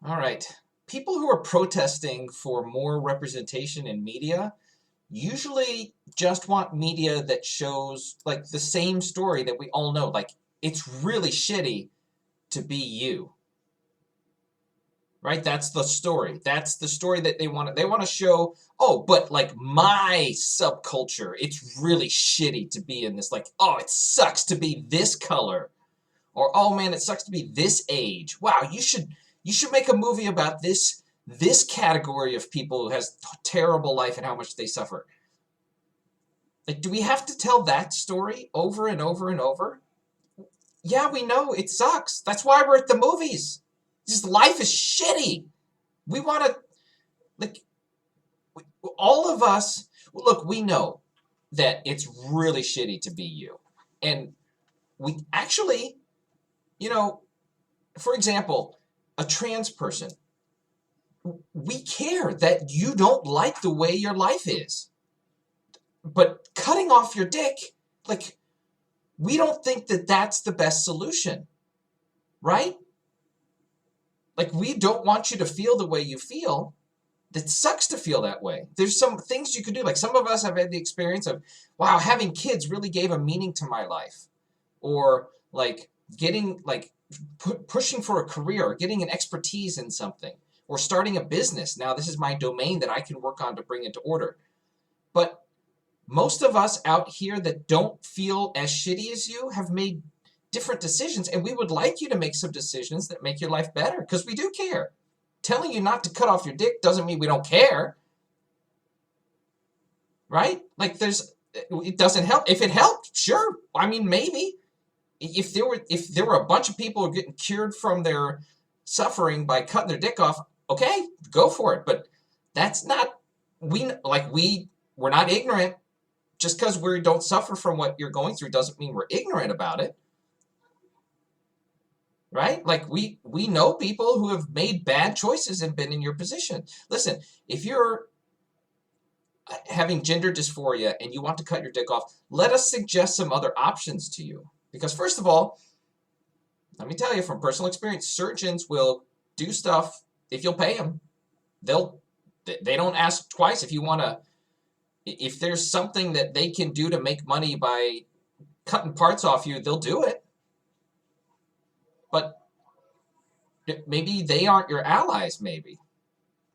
All right. People who are protesting for more representation in media usually just want media that shows like the same story that we all know. Like, it's really shitty to be you. Right? That's the story. That's the story that they want. They want to show, oh, but like my subculture, it's really shitty to be in this. Like, oh, it sucks to be this color. Or, oh man, it sucks to be this age. Wow, you should make a movie about this category of people who has terrible life and how much they suffer. Like, do we have to tell that story over and over and over? Yeah, we know it sucks. That's why we're at the movies. Just life is shitty. We want to, like, all of us, look, we know that it's really shitty to be you. And we actually, you know, for example, a trans person, we care that you don't like the way your life is. But cutting off your dick, like, we don't think that that's the best solution, right? Like, we don't want you to feel the way you feel. It sucks to feel that way. There's some things you can do. Like, some of us have had the experience of, wow, having kids really gave a meaning to my life. Or, like, getting, like, pushing for a career, or getting an expertise in something, or starting a business. Now, this is my domain that I can work on to bring into order. But most of us out here that don't feel as shitty as you have made different decisions, and we would like you to make some decisions that make your life better, because we do care. Telling you not to cut off your dick doesn't mean we don't care, right? Like, it doesn't help. If it helped, sure. I mean, maybe. If there were a bunch of people who are getting cured from their suffering by cutting their dick off, okay, go for it. But that's not, we're not ignorant. Just because we don't suffer from what you're going through doesn't mean we're ignorant about it. Right? Like, we know people who have made bad choices and been in your position. Listen, if you're having gender dysphoria and you want to cut your dick off, let us suggest some other options to you. Because first of all, let me tell you from personal experience, surgeons will do stuff if you'll pay them. They don't ask twice if you want to. If there's something that they can do to make money by cutting parts off you, they'll do it. But maybe they aren't your allies, maybe.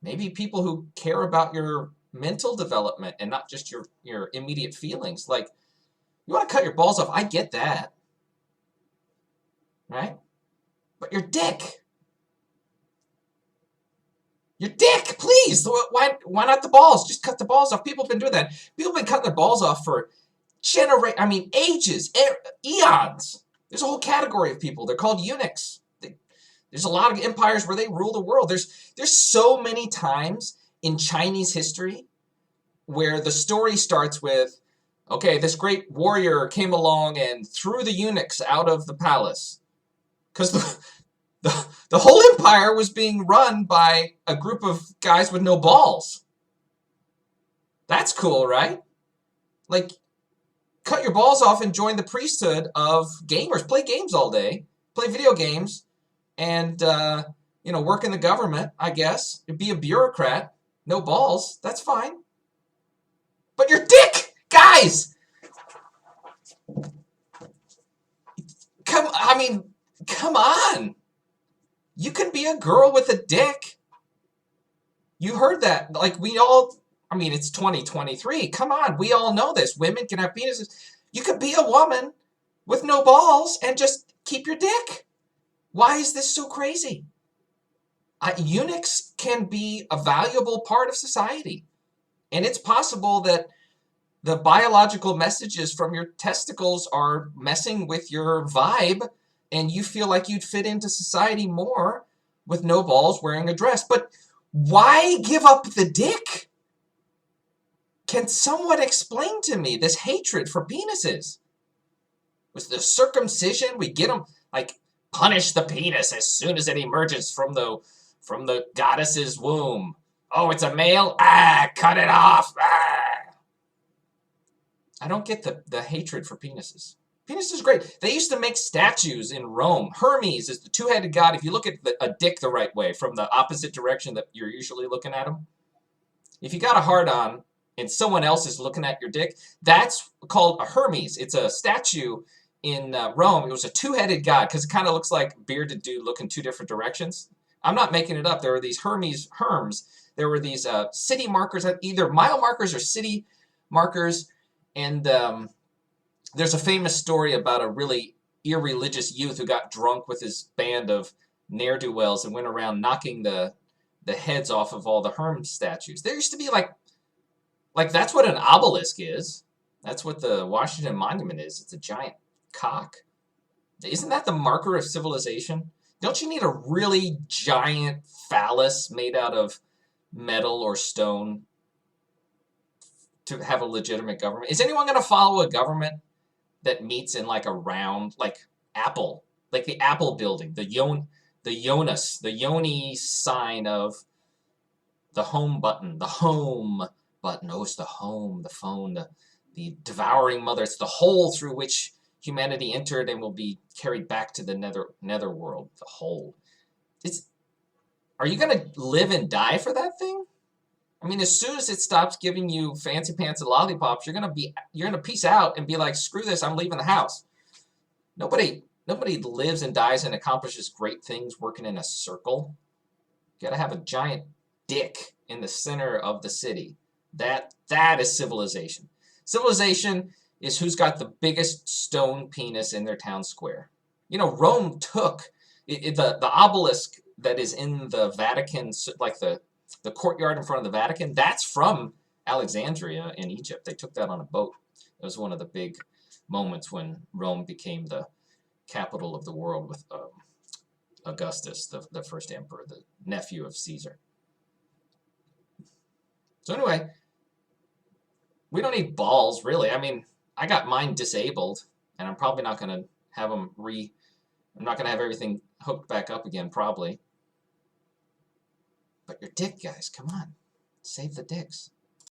Maybe people who care about your mental development and not just your immediate feelings. Like, you want to cut your balls off, I get that. Right? But your dick. Your dick, please. Why not the balls? Just cut the balls off. People have been doing that. People have been cutting their balls off for ages, eons. There's a whole category of people. They're called eunuchs. There's a lot of empires where they rule the world. There's so many times in Chinese history where the story starts with, okay, this great warrior came along and threw the eunuchs out of the palace. Because the whole empire was being run by a group of guys with no balls. That's cool, right? Like, cut your balls off and join the priesthood of gamers. Play games all day. Play video games. And, work in the government, I guess. Be a bureaucrat. No balls. That's fine. But your dick! Guys! Come on! You can be a girl with a dick. You heard that. Like, it's 2023. Come on, we all know this. Women can have penises. You could be a woman with no balls and just keep your dick. Why is this so crazy? Eunuchs can be a valuable part of society. And it's possible that the biological messages from your testicles are messing with your vibe, and you feel like you'd fit into society more with no balls wearing a dress. But why give up the dick? Can someone explain to me this hatred for penises? Was the circumcision, we get them, like, punish the penis as soon as it emerges from the goddess's womb. Oh, it's a male? Cut it off. I don't get the hatred for penises. Penis is great. They used to make statues in Rome. Hermes is the two-headed god. If you look at a dick the right way, from the opposite direction that you're usually looking at him, if you got a hard-on and someone else is looking at your dick, that's called a Hermes. It's a statue in Rome. It was a two-headed god because it kind of looks like bearded dude looking two different directions. I'm not making it up. There were these Herms. There were these city markers, either mile markers or city markers, and there's a famous story about a really irreligious youth who got drunk with his band of ne'er-do-wells and went around knocking the heads off of all the Herm statues. There used to be like that's what an obelisk is. That's what the Washington Monument is. It's a giant cock. Isn't that the marker of civilization? Don't you need a really giant phallus made out of metal or stone to have a legitimate government? Is anyone going to follow a government that meets in like a round, like Apple, like the Apple building, the Eunuchs, the yoni sign of the home button, the home button. Oh, it's the home, the phone, the devouring mother. It's the hole through which humanity entered and will be carried back to the netherworld. The hole. Are you gonna live and die for that thing? I mean, as soon as it stops giving you fancy pants and lollipops, you're gonna peace out and be like, screw this, I'm leaving the house. Nobody lives and dies and accomplishes great things working in a circle. You gotta have a giant dick in the center of the city. That is civilization. Civilization is who's got the biggest stone penis in their town square. You know, Rome took the obelisk that is in the Vatican, like the courtyard in front of the Vatican. That's from Alexandria in Egypt. They took that on a boat. It was one of the big moments when Rome became the capital of the world with Augustus, the first emperor, the nephew of Caesar. So anyway, we don't need balls, really. I mean, I got mine disabled, and I'm probably not going to have them I'm not going to have everything hooked back up again, probably. But your dick, guys, come on. Save the dicks.